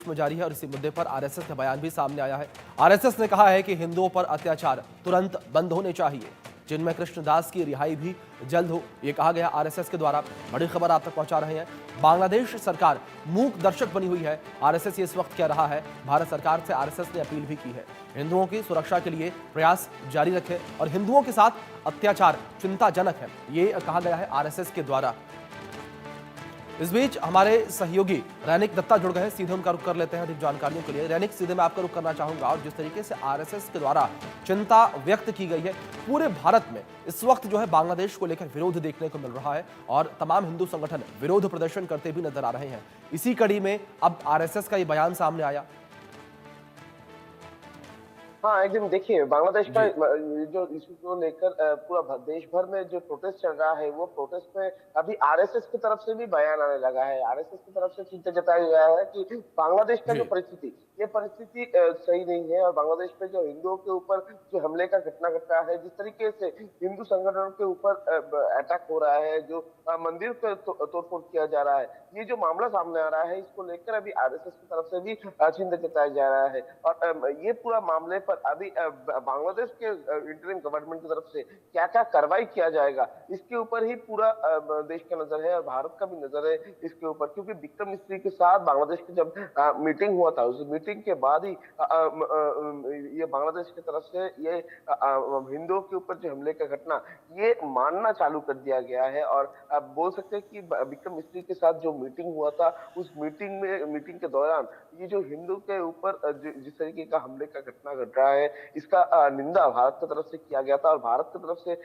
में जारी है और इसी मुद्दे पर आरएसएस का बयान भी सामने आया है। आरएसएस ने कहा है कि हिंदुओं पर अत्याचार तुरंत बंद होने चाहिए, जिनमें कृष्णदास की रिहाई भी जल्द हो, ये कहा गया आरएसएस के द्वारा। बड़ी खबर आप तक पहुंचा रहे हैं। बांग्लादेश सरकार मूक दर्शक बनी हुई है, आरएसएस ये इस वक्त कह रहा है। भारत सरकार से आरएसएस ने अपील भी की है, हिंदुओं की सुरक्षा के लिए प्रयास जारी रखें और हिंदुओं के साथ अत्याचार चिंताजनक है, ये कहा गया है आरएसएस के द्वारा। इस बीच हमारे सहयोगी रैनिक दत्ता जुड़ गए हैं, सीधे उनका रुख कर लेते हैं अधिक जानकारियों के लिए। रैनिक, सीधे मैं आपका रुख करना चाहूंगा और जिस तरीके से आरएसएस के द्वारा चिंता व्यक्त की गई है, पूरे भारत में इस वक्त जो है बांग्लादेश को लेकर विरोध देखने को मिल रहा है और तमाम हिंदू संगठन विरोध प्रदर्शन करते भी नजर आ रहे हैं। इसी कड़ी में अब आरएसएस का ये बयान सामने आया। हाँ, एकदम देखिए बांग्लादेश का जो इशू को लेकर पूरा देश भर में जो प्रोटेस्ट चल रहा है, वो प्रोटेस्ट में अभी आरएसएस की तरफ से भी बयान आने लगा है। आरएसएस की तरफ से चिंता जताई गया है कि बांग्लादेश का जो जी परिस्थिति, ये परिस्थिति सही नहीं है और बांग्लादेश पे जो हिंदुओं के ऊपर जो हमले का घटना घट रहा है, जिस तरीके से हिंदू संगठनों के ऊपर अटैक हो रहा है, जो मंदिर पे तोड़फोड़ किया जा रहा है, ये जो मामला सामने आ रहा है, इसको लेकर अभी आरएसएस की तरफ से भी चिंता जताया जा रहा है। और ये पूरा मामले पर अभी बांग्लादेश के इंटरिम गवर्नमेंट की तरफ से क्या क्या कार्रवाई किया जाएगा, इसके ऊपर ही पूरा देश का नजर है और भारत का भी नजर है इसके ऊपर। क्योंकि विक्रम मिस्री के साथ बांग्लादेश की जब मीटिंग हुआ था, उस मीटिंग के बाद ही ये बांग्लादेश की तरफ से ये हिंदुओं के ऊपर जो हमले का घटना, ये मानना चालू कर दिया गया है। और आप बोल सकते हैं कि विक्रम मिस्री के साथ जो मीटिंग हुआ था, उस मीटिंग के दौरान ये जो हिंदू के ऊपर जिस तरीके का हमले का घटना घट रहा है, इसका निंदा भारत की तरफ से किया गया था और भारत की तरफ से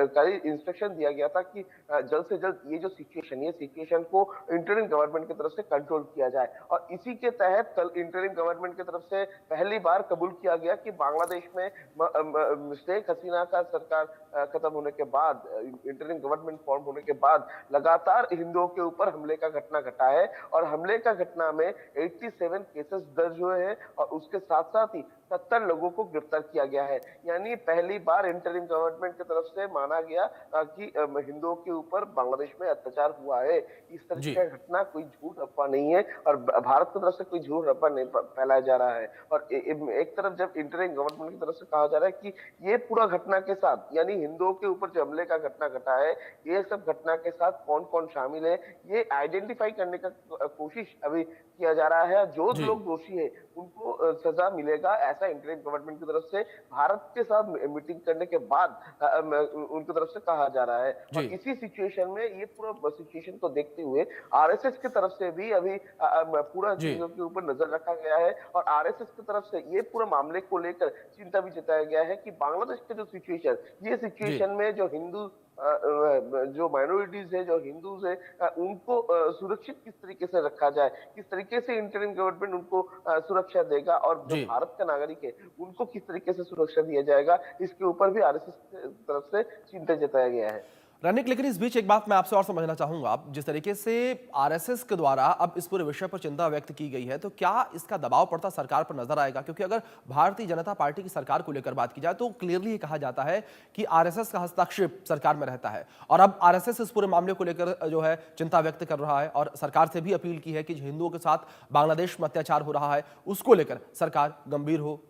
कई इंस्ट्रक्शन दिया गया था कि जल्द से जल्द ये जो सिचुएशन को इंटरिम गवर्नमेंट की तरफ से कंट्रोल किया जाए। और इसी के तहत कल इंटरिम गवर्नमेंट की तरफ से पहली बार कबूल किया गया कि बांग्लादेश में शेख हसीना का सरकार खत्म होने के बाद, इंटरिम गवर्नमेंट फॉर्म होने के बाद लगातार हिंदुओं के ऊपर हमले का घटना घटा है और हमले का घटना में 87 केसेस दर्ज हुए हैं और उसके साथ साथ ही 70 लोगों को गिरफ्तार किया गया है। यानी पहली बार इंटरिम गवर्नमेंट की तरफ से माना गया कि हिंदुओं के ऊपर बांग्लादेश में अत्याचार हुआ है। इस तरह जी की घटना कोई झूठ अफवाह नहीं है और भारत की तरफ से कोई झूठ अफवाह नहीं फैलाया जा रहा है। और एक तरफ जब इंटरिम गवर्नमेंट की तरफ से कहा जा रहा है कि ये पूरा घटना के साथ, यानी हिंदुओं के ऊपर जो हमले का घटना घटा है, ये सब घटना के साथ कौन कौन शामिल है, ये आइडेंटिफाई करने का कोशिश अभी किया जा रहा है। जो जी लोग दोषी है उनको सजा मिलेगा, ऐसा इंटरिम गवर्नमेंट की तरफ से भारत के साथ मीटिंग करने के बाद उनकी तरफ से कहा जा रहा है। और जी इसी सिचुएशन में, ये पूरा सिचुएशन को देखते हुए आरएसएस की तरफ से भी अभी पूरा जी चीजों के ऊपर नजर रखा गया है और आरएसएस की तरफ से ये पूरा मामले को लेकर चिंता भी जताया गया है कि बांग्लादेश का जो सिचुएशन, ये जी सिचुएशन में जो हिंदू जो माइनॉरिटीज है, जो हिंदूज है, उनको सुरक्षित किस तरीके से रखा जाए, किस तरीके से इंटरिम गवर्नमेंट उनको सुरक्षा देगा और जो जी भारत का नागरिक है उनको किस तरीके से सुरक्षा दिया जाएगा, इसके ऊपर भी आरएसएस की तरफ से चिंता जताया गया है। रनिक, लेकिन इस बीच एक बात मैं आपसे और समझना चाहूंगा। आप जिस तरीके से आरएसएस के द्वारा अब इस पूरे विषय पर चिंता व्यक्त की गई है, तो क्या इसका दबाव पड़ता सरकार पर नजर आएगा? क्योंकि अगर भारतीय जनता पार्टी की सरकार को लेकर बात की जाए तो क्लियरली कहा जाता है कि आरएसएस का हस्तक्षेप सरकार में रहता है और अब आरएसएस इस पूरे मामले को लेकर जो है चिंता व्यक्त कर रहा है और सरकार से भी अपील की है कि हिंदुओं के साथ बांग्लादेश में अत्याचार हो रहा है, उसको लेकर सरकार गंभीर हो।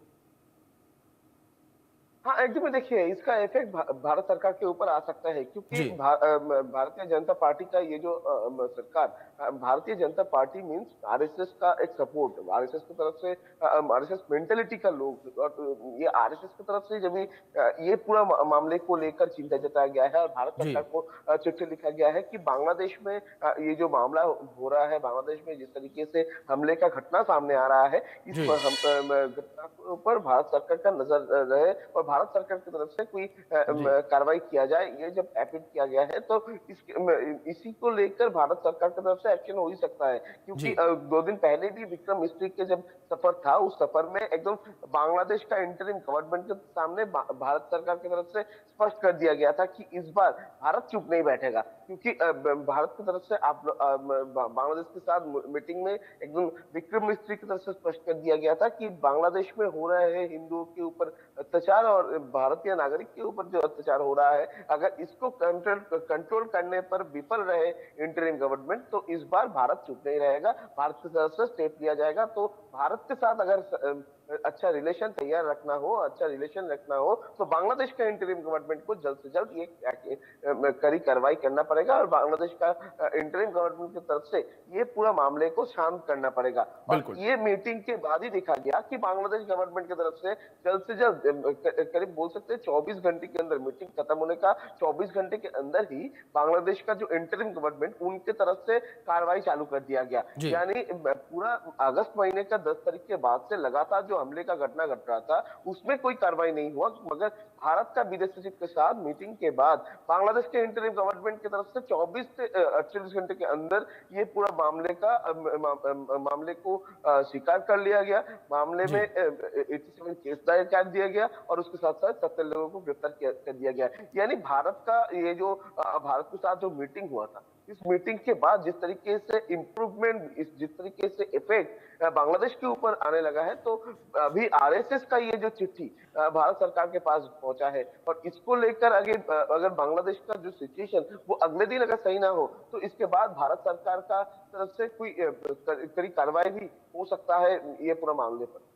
हाँ, एकदम देखिए इसका इफेक्ट भारत सरकार के ऊपर आ सकता है क्योंकि जी भारतीय जनता पार्टी का ये जो सरकार, Bharatiya Janata party means RSS का एक सपोर्ट, आरएसएस की तरफ से आरएसएस मेंटेलिटी का लोग, और ये आरएसएस की तरफ से जब ये पूरा मामले को लेकर चिंता जताया गया है और भारत जी सरकार को चिट्ठी लिखा गया है कि बांग्लादेश में ये जो मामला हो रहा है, बांग्लादेश में जिस तरीके से हमले का घटना सामने आ रहा है, इस जी पर घटना के ऊपर भारत सरकार का नजर रहे और भारत सरकार की तरफ से कोई जी कार्रवाई किया जाए। ये जब अपील किया गया है तो इसी को लेकर भारत सरकार की तरफ से एक्शन हो ही सकता है क्योंकि जी 2 दिन पहले भी विक्रम मिस्त्री के जब सफर था, उस सफर में एकदम बांग्लादेश का इंटरिम गवर्नमेंट के सामने भारत सरकार की तरफ से स्पष्ट कर दिया गया था कि इस बार भारत चुप नहीं बैठेगा। क्योंकि भारत की तरफ से आप बांग्लादेश के साथ मीटिंग में एकदम विक्रम मिस्त्री की तरफ से स्पष्ट कर दिया गया था कि बांग्लादेश में हो रहे हैं हिंदुओं के ऊपर अत्याचार और भारतीय नागरिक के ऊपर जो अत्याचार हो रहा है, अगर इसको कंट्रोल करने पर विफल रहे इंटरिम गवर्नमेंट, तो इस बार भारत चुप नहीं रहेगा, भारत की तरफ से स्टेप लिया जाएगा। तो भारत के साथ अगर अच्छा रिलेशन तैयार रखना हो, अच्छा रिलेशन रखना हो, तो बांग्लादेश का इंटरिम गवर्नमेंट को जल्द से जल्द ये कड़ी कार्रवाई करना पड़ेगा और बांग्लादेश का इंटरिम गवर्नमेंट की तरफ से ये पूरा मामले को शांत करना पड़ेगा। और बिल्कुल। ये मीटिंग के बाद ही देखा गया कि बांग्लादेश गवर्नमेंट की तरफ से जल्द करीब बोल सकते हैं 24 घंटे के अंदर, मीटिंग खत्म होने का 24 घंटे के अंदर ही बांग्लादेश का जो इंटरिम गवर्नमेंट उनके तरफ से कार्रवाई चालू कर दिया गया। जी। यानी पूरा अगस्त महीने का 10 तारीख के बाद से लगातार जो हमले का घटना घट रहा था उसमें कोई कार्रवाई नहीं हुआ, मगर भारत का विदेश सचिव के साथ मीटिंग के बाद बांग्लादेश के इंटरिम गवर्नमेंट की तरफ से 24 से 48 घंटे के अंदर ये पूरा मामले को स्वीकार कर लिया गया। मामले जी। में 87 केस दायर कर दिया गया और उसके साथ साथ 70 लोगों को गिरफ्तार कर दिया गया। यानी भारत का ये जो भारत के साथ जो मीटिंग हुआ था, इस मीटिंग के बाद जिस तरीके से इम्प्रूवमेंट, जिस तरीके से इफेक्ट बांग्लादेश के ऊपर आने लगा है, तो अभी आरएसएस का ये जो चिट्ठी भारत सरकार के पास पहुंचा है और इसको लेकर अगर बांग्लादेश का जो सिचुएशन वो अगले दिन अगर सही ना हो, तो इसके बाद भारत सरकार का तरफ से कोई कड़ी कार्रवाई भी हो सकता है ये पूरा मामले पर।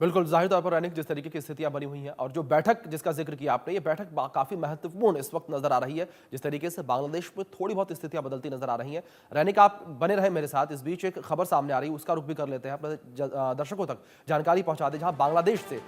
बिल्कुल, ज़ाहिर तौर पर रैनिक जिस तरीके की स्थितियां बनी हुई हैं और जो बैठक जिसका जिक्र किया आपने, ये बैठक काफ़ी महत्वपूर्ण इस वक्त नजर आ रही है, जिस तरीके से बांग्लादेश में थोड़ी बहुत स्थितियां बदलती नजर आ रही हैं। रैनिक, आप बने रहे मेरे साथ, इस बीच एक खबर सामने आ रही है, उसका रुख भी कर लेते हैं, अपने दर्शकों तक जानकारी पहुंचा दें, जहां बांग्लादेश से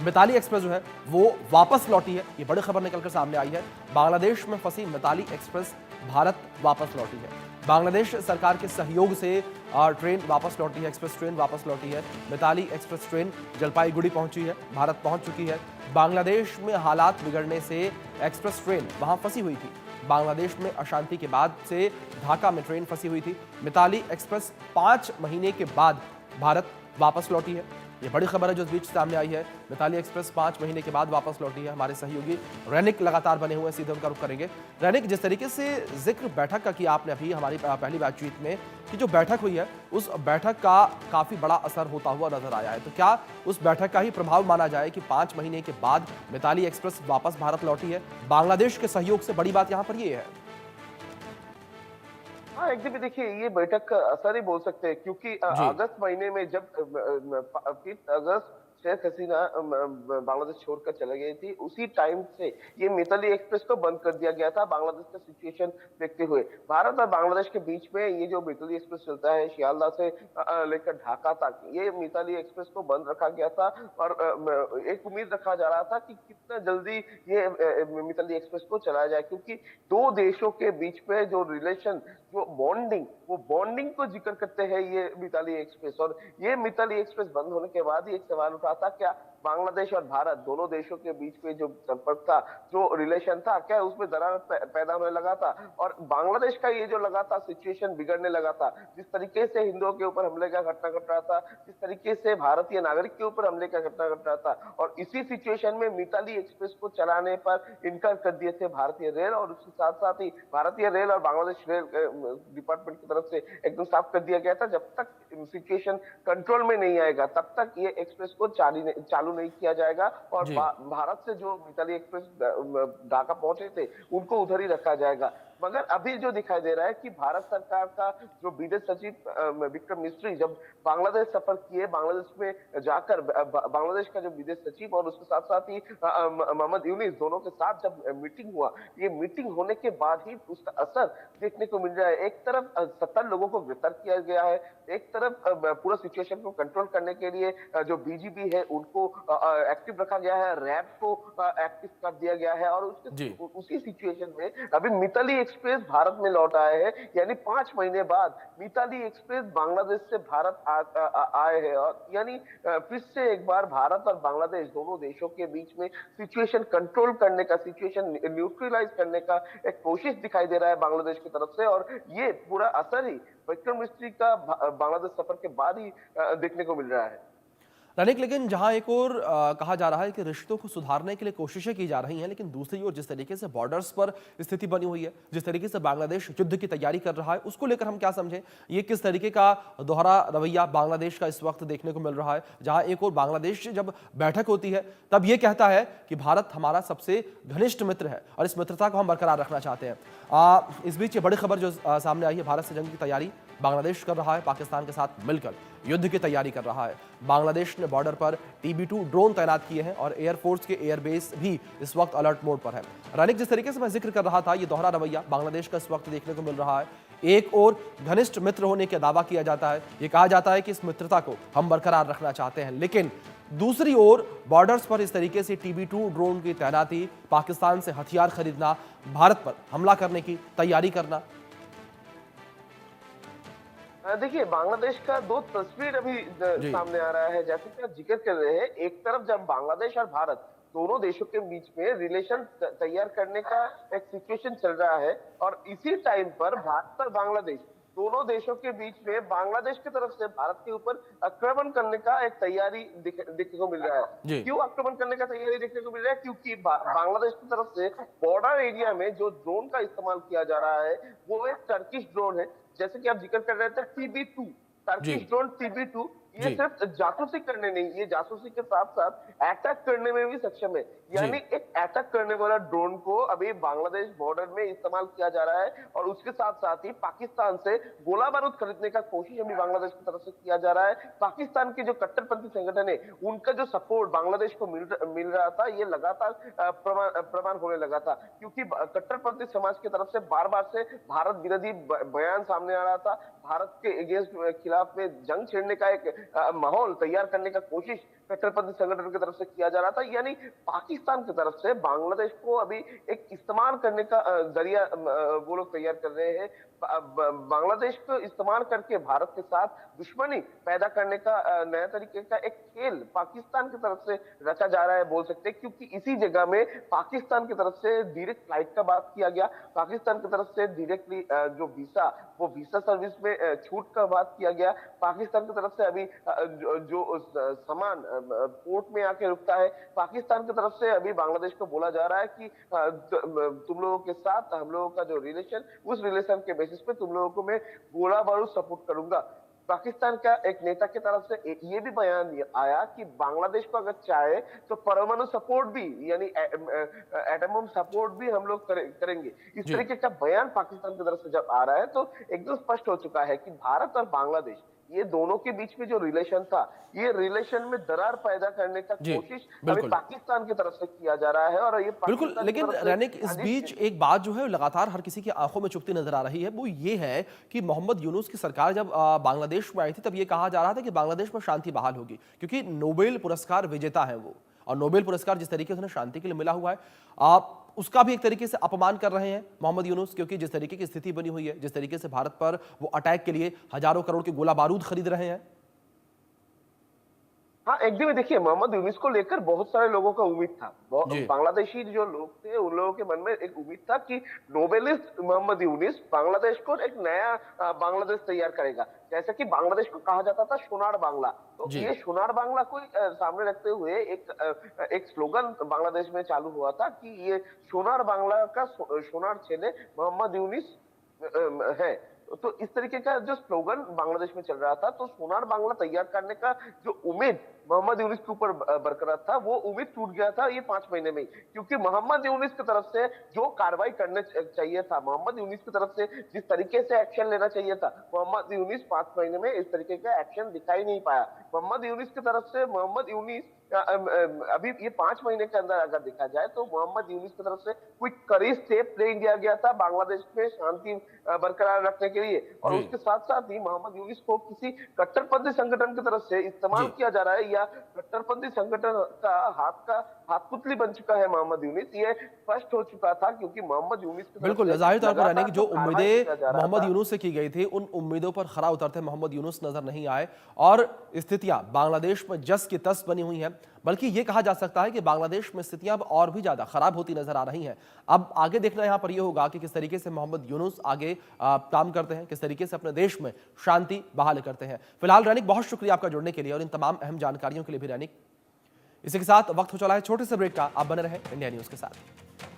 मिताली एक्सप्रेस जो है वो वापस लौटी है। ये बड़ी खबर निकलकर सामने आई है, बांग्लादेश में फंसी मिताली एक्सप्रेस भारत वापस लौटी है। बांग्लादेश सरकार के सहयोग से ट्रेन वापस लौटी है, एक्सप्रेस ट्रेन वापस लौटी है। मिताली एक्सप्रेस ट्रेन जलपाईगुड़ी पहुंची है, भारत पहुंच चुकी है। बांग्लादेश में हालात बिगड़ने से एक्सप्रेस ट्रेन वहां फंसी हुई थी। बांग्लादेश में अशांति के बाद से ढाका में ट्रेन फंसी हुई थी। मिताली एक्सप्रेस 5 महीने के बाद भारत वापस लौटी है। ये बड़ी खबर है जो इस बीच सामने आई है। मिताली एक्सप्रेस 5 महीने के बाद वापस लौटी है। हमारे सहयोगी रैनिक लगातार बने हुए हैं, सीधे उनका रुख करेंगे। रैनिक, जिस तरीके से जिक्र बैठक का किया आपने अभी हमारी पहली बातचीत में, कि जो बैठक हुई है उस बैठक का काफी बड़ा असर होता हुआ नजर आया है, तो क्या उस बैठक का ही प्रभाव माना जाए कि 5 महीने के बाद मिताली एक्सप्रेस वापस भारत लौटी है? बांग्लादेश के सहयोग से बड़ी बात यहाँ पर ये है। हाँ, एकदम देखिए, ये बैठक का असर ही बोल सकते हैं, क्योंकि जी। अगस्त महीने में जब 5 अगस्त शेख हसीना बांग्लादेश छोड़कर चले गई थी, उसी टाइम से ये मिताली एक्सप्रेस को बंद कर दिया गया था बांग्लादेश का सिचुएशन देखते हुए। भारत और बांग्लादेश के बीच में ये जो मिताली एक्सप्रेस चलता है शियालदह से लेकर ढाका तक, ये मिताली एक्सप्रेस को बंद रखा गया था और एक उम्मीद रखा जा रहा था कि कितना जल्दी ये मिताली एक्सप्रेस को चलाया जाए, क्योंकि दो देशों के बीच में जो रिलेशन, जो बॉन्डिंग, वो बॉन्डिंग को जिक्र करते हैं ये मिताली एक्सप्रेस। और ये मिताली एक्सप्रेस बंद होने के बाद ही एक सवाल उठा था, क्या बांग्लादेश और भारत दोनों देशों के बीच में जो संपर्क था, जो रिलेशन था, क्या उसमें दरार पैदा होने लगा था? और बांग्लादेश का ये जो लगातार सिचुएशन बिगड़ने लगा था, जिस तरीके से हिंदुओं के ऊपर हमले का घटना घट रहा था, जिस तरीके से भारतीय नागरिक के ऊपर हमले का घटना घट रहा था, और इसी सिचुएशन में मिताली एक्सप्रेस को चलाने पर इनकार कर दिए थे भारतीय रेल, और उसके साथ साथ ही भारतीय रेल और बांग्लादेश रेल डिपार्टमेंट की तरफ से एकदम साफ कर दिया गया था, जब तक सिचुएशन कंट्रोल में नहीं आएगा तब तक ये एक्सप्रेस को चालू नहीं किया जाएगा। और जी। भारत से जो मिताली एक्सप्रेस ढाका पहुंचे थे उनको उधर ही रखा जाएगा। मगर अभी जो दिखाई दे रहा है कि भारत सरकार का जो विदेश सचिव विक्रम मिस्री जब बांग्लादेश सफर किए, बांग्लादेश में जाकर बांग्लादेश का जो विदेश सचिव और उसके साथ साथ ही मोहम्मद यूनिस दोनों के साथ जब मीटिंग हुआ, ये मीटिंग होने के बाद ही उसका असर देखने को मिल रहा है। एक तरफ 70 लोगों को गिरफ्तार किया गया है, एक तरफ पूरा सिचुएशन को कंट्रोल करने के लिए जो बीजीबी है उनको एक्टिव रखा गया है, रैब को एक्टिव कर दिया गया है, और उसी सिचुएशन में अभी मिताली एक्सप्रेस भारत में लौट आए हैं। यानी 5 महीने बाद मिताली एक्सप्रेस बांग्लादेश से भारत आए हैं, और यानी फिर से एक बार भारत और बांग्लादेश दोनों देशों के बीच में सिचुएशन कंट्रोल करने का, सिचुएशन न्यूट्रलाइज करने का एक कोशिश दिखाई दे रहा है बांग्लादेश की तरफ से। और ये पूरा असर ही विक्रम मिस्री का बांग्लादेश सफर के बाद ही देखने को मिल रहा है। रनिक, लेकिन जहां एक और कहा जा रहा है कि रिश्तों को सुधारने के लिए कोशिशें की जा रही हैं, लेकिन दूसरी ओर जिस तरीके से बॉर्डर्स पर स्थिति बनी हुई है, जिस तरीके से बांग्लादेश युद्ध की तैयारी कर रहा है, उसको लेकर हम क्या समझें? ये किस तरीके का दोहरा रवैया बांग्लादेश का इस वक्त देखने को मिल रहा है, जहां एक और बांग्लादेश से जब बैठक होती है तब ये कहता है कि भारत हमारा सबसे घनिष्ठ मित्र है और इस मित्रता को हम बरकरार रखना चाहते हैं। इस बीच ये बड़ी खबर जो सामने आई है, भारत से जंग की तैयारी बांग्लादेश कर रहा है, पाकिस्तान के साथ मिलकर युद्ध की तैयारी कर रहा है। बांग्लादेश ने बॉर्डर पर TB2 ड्रोन तैनात किए हैं और एयरफोर्स के एयरबेस भी इस वक्त अलर्ट मोड पर है। रानिक, जिस तरीके से मैं जिक्र कर रहा था, ये दोहरा रवैया बांग्लादेश का इस वक्त देखने को मिल रहा है। एक और घनिष्ठ मित्र होने का दावा किया जाता है, ये कहा जाता है कि इस मित्रता को हम बरकरार रखना चाहते हैं, लेकिन दूसरी ओर बॉर्डर्स पर इस तरीके से TB2 ड्रोन की तैनाती, पाकिस्तान से हथियार खरीदना, भारत पर हमला करने की तैयारी करना। देखिए, बांग्लादेश का दो तस्वीर अभी सामने आ रहा है। जैसे कि आप जिक्र कर रहे हैं, एक तरफ जब बांग्लादेश और भारत दोनों देशों के बीच में रिलेशन तैयार करने का एक सिचुएशन चल रहा है, और इसी टाइम पर भारत और बांग्लादेश दोनों देशों के बीच में बांग्लादेश की तरफ से भारत के ऊपर आक्रमण करने का एक तैयारी देखने को मिल रहा है। क्यों आक्रमण करने का तैयारी देखने को मिल रहा है? क्योंकि बांग्लादेश की तरफ से बॉर्डर एरिया में जो ड्रोन का इस्तेमाल किया जा रहा है वो एक टर्किश ड्रोन है। जैसे कि आप जिक्र कर रहे थे, TB2, टर्किश ड्रोन TB2, ये सिर्फ जासूसी करने नहीं, ये जासूसी के साथ साथ अटैक करने में भी सक्षम है। यानी एक अटैक करने वाला ड्रोन को अभी बांग्लादेश बॉर्डर में इस्तेमाल किया जा रहा है, और उसके साथ साथ ही पाकिस्तान से गोला बारूद खरीदने का कोशिश अभी बांग्लादेश की तरफ से किया जा रहा है। पाकिस्तान के जो कट्टरपंथी संगठन है, उनका जो सपोर्ट बांग्लादेश को मिल रहा था, ये लगातार प्रमाण होने लगा था, क्योंकि कट्टरपंथी समाज की तरफ से बार बार से भारत विरोधी बयान सामने आ रहा था। भारत के अगेंस्ट खिलाफ में जंग छेड़ने का एक माहौल तैयार करने का कोशिश कट्टरपंथी संगठन की तरफ से किया जा रहा था। यानी पाकिस्तान की तरफ से बांग्लादेश को अभी एक इस्तेमाल करने का जरिया वो लोग तैयार कर रहे हैं। बांग्लादेश को इस्तेमाल करके भारत के साथ दुश्मनी पैदा करने का नया तरीके का एक खेल पाकिस्तान की तरफ से रचा जा रहा है, बोल सकते हैं। क्योंकि इसी जगह में पाकिस्तान की तरफ से डायरेक्ट फ्लाइट का बात किया गया, पाकिस्तान की तरफ से डायरेक्टली जो वीसा सर्विस में छूट का बात किया गया। पाकिस्तान की तरफ से अभी जो सामान पोर्ट में आके रुकता है, पाकिस्तान की तरफ से अभी बांग्लादेश को बोला जा रहा है कि तुम लोगों के साथ हम लोगों का जो रिलेशन, उस रिलेशन के बेसिस पे तुम लोगों को मैं गोला बारूद सपोर्ट करूंगा। पाकिस्तान का एक नेता की तरफ से ये भी बयान आया कि बांग्लादेश को अगर चाहे तो परमाणु सपोर्ट भी, यानी एटम सपोर्ट भी हम लोग करेंगे। इस तरीके का बयान पाकिस्तान की तरफ से जब आ रहा है तो एकदम स्पष्ट हो चुका है कि भारत और बांग्लादेश, ये दोनों के बीच में जो रिलेशन था, ये रिलेशन में दरार पैदा करने का कोशिश अभी पाकिस्तान की तरफ से किया जा रहा है। और ये बिल्कुल, लेकिन रैनिक, इस बीच एक बात जो है लगातार हर किसी की आंखों में चुभती नजर आ रही है, वो ये है कि मोहम्मद यूनुस की सरकार जब बांग्लादेश में आई थी तब ये कहा जा रहा था कि बांग्लादेश में शांति बहाल होगी, क्योंकि नोबेल पुरस्कार विजेता है वो, और नोबेल पुरस्कार जिस तरीके से उन्हें शांति के लिए मिला हुआ है, आप उसका भी एक तरीके से अपमान कर रहे हैं मोहम्मद यूनुस, क्योंकि जिस तरीके की स्थिति बनी हुई है, जिस तरीके से भारत पर वो अटैक के लिए हजारों करोड़ के गोला बारूद खरीद रहे हैं। हाँ, एकदम। देखिए, मोहम्मद यूनुस को लेकर बहुत सारे लोगों का उम्मीद था। बांग्लादेशी जो लोग थे, उन लोगों के मन में एक उम्मीद था कि नोबेलिस्ट मोहम्मद यूनुस बांग्लादेश को एक नया बांग्लादेश तैयार करेगा। जैसे कि बांग्लादेश को कहा जाता था सोनार बांग्ला, तो ये सोनार बांग्ला को सामने रखते हुए एक स्लोगन बांग्लादेश में चालू हुआ था कि ये सोनार बांग्ला का सोनार छेले मोहम्मद यूनुस है। तो इस तरीके का जो स्लोगन बांग्लादेश में चल रहा था, तो सोनार बांग्ला तैयार करने का जो उम्मीद मोहम्मद यूनुस के ऊपर बरकरार था, वो उम्मीद टूट गया था ये 5 महीने में। क्योंकि मोहम्मद यूनुस की तरफ से जो कार्रवाई करने चाहिए था, मोहम्मद यूनुस की तरफ से जिस तरीके से एक्शन लेना चाहिए था, मोहम्मद यूनुस 5 महीने में इस तरीके का एक्शन दिखाई नहीं पाया। मोहम्मद यूनुस की तरफ से मोहम्मद यूनुस अभी ये 5 महीने के अंदर अगर देखा जाए तो मोहम्मद यूनुस की तरफ से कोई कड़ी स्टेप नहीं लिया गया था बांग्लादेश में शांति बरकरार रखने के लिए। और उसके साथ साथ ही मोहम्मद यूनुस को किसी कट्टरपंथी संगठन की तरफ से इस्तेमाल किया जा रहा है, या कट्टरपंथी संगठन का हाथ का हाथपुतली बन चुका है मोहम्मद यूनिस। ये स्पष्ट हो चुका था क्योंकि मोहम्मद यूनिस की तरफ बिल्कुल, से जाहिर तौर पर यानी कि लगातार जो कार्रवाई उम्मीदें किया जा रहा मोहम्मद था। यूनुस से की गई थी, उन उम्मीदों पर खरा उतरते मोहम्मद यूनुस नजर नहीं आए और स्थितियां बांग्लादेश में जस की तस बनी हुई हैं। बल्कि ये कहा जा सकता है कि बांग्लादेश में स्थितियां अब और भी ज्यादा खराब होती नजर आ रही हैं। अब आगे देखना यहां पर यह होगा कि किस तरीके से मोहम्मद यूनुस आगे काम करते हैं, किस तरीके से अपने देश में शांति बहाल करते हैं। फिलहाल रैनिक, बहुत शुक्रिया आपका जुड़ने के लिए और इन तमाम अहम जानकारियों के लिए भी रैनिक। इसी के साथ वक्त हो चला है छोटे से ब्रेक का। आप बने रहे इंडिया न्यूज के साथ।